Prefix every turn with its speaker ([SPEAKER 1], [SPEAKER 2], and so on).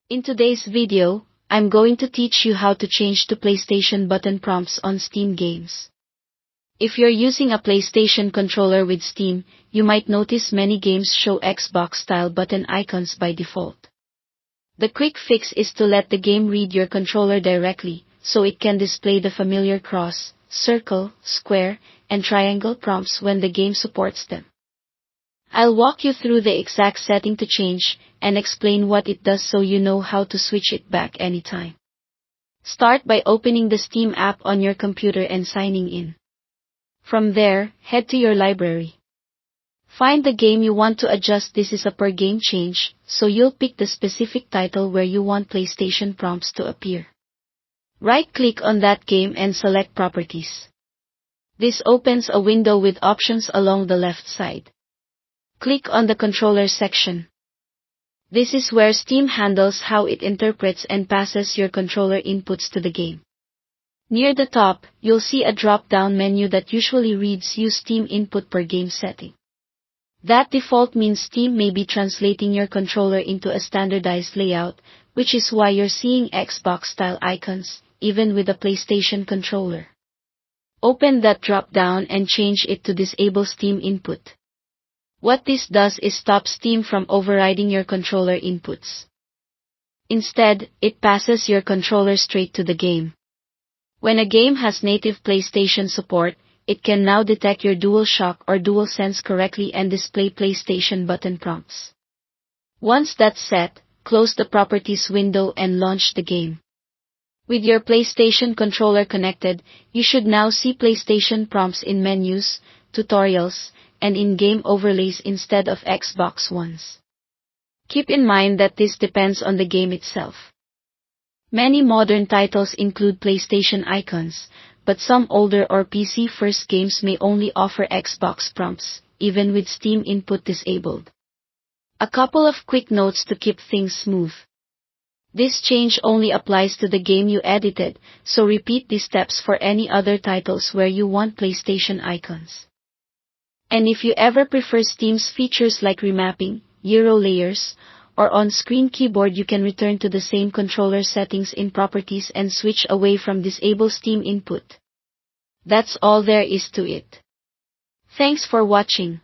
[SPEAKER 1] In today's video, I'm going to teach you how to change to PlayStation button prompts on Steam games. If you're using a PlayStation controller with Steam, you might notice many games show Xbox-style button icons by default. The quick fix is to let the game read your controller directly, so it can display the familiar cross, circle, square, and triangle prompts when the game supports them. I'll walk you through the exact setting to change, and explain what it does so you know how to switch it back anytime. Start by opening the Steam app on your computer and signing in. From there, head to your library. Find the game you want to adjust. This is a per game change, so you'll pick the specific title where you want PlayStation prompts to appear. Right-click on that game and select Properties. This opens a window with options along the left side. Click on the Controller section. This is where Steam handles how it interprets and passes your controller inputs to the game. Near the top, you'll see a drop-down menu that usually reads Use Steam Input per Game Setting. That default means Steam may be translating your controller into a standardized layout, which is why you're seeing Xbox-style icons, even with a PlayStation controller. Open that drop-down and change it to Disable Steam Input. What this does is stop Steam from overriding your controller inputs. Instead, it passes your controller straight to the game. When a game has native PlayStation support, it can now detect your DualShock or DualSense correctly and display PlayStation button prompts. Once that's set, close the Properties window and launch the game. With your PlayStation controller connected, you should now see PlayStation prompts in menus, tutorials, and in-game overlays instead of Xbox ones. Keep in mind that this depends on the game itself. Many modern titles include PlayStation icons, but some older or PC-first games may only offer Xbox prompts, even with Steam input disabled. A couple of quick notes to keep things smooth. This change only applies to the game you edited, so repeat these steps for any other titles where you want PlayStation icons. And if you ever prefer Steam's features like remapping, Euro layers, or on-screen keyboard, you can return to the same controller settings in Properties and switch away from Disable Steam Input. That's all there is to it. Thanks for watching.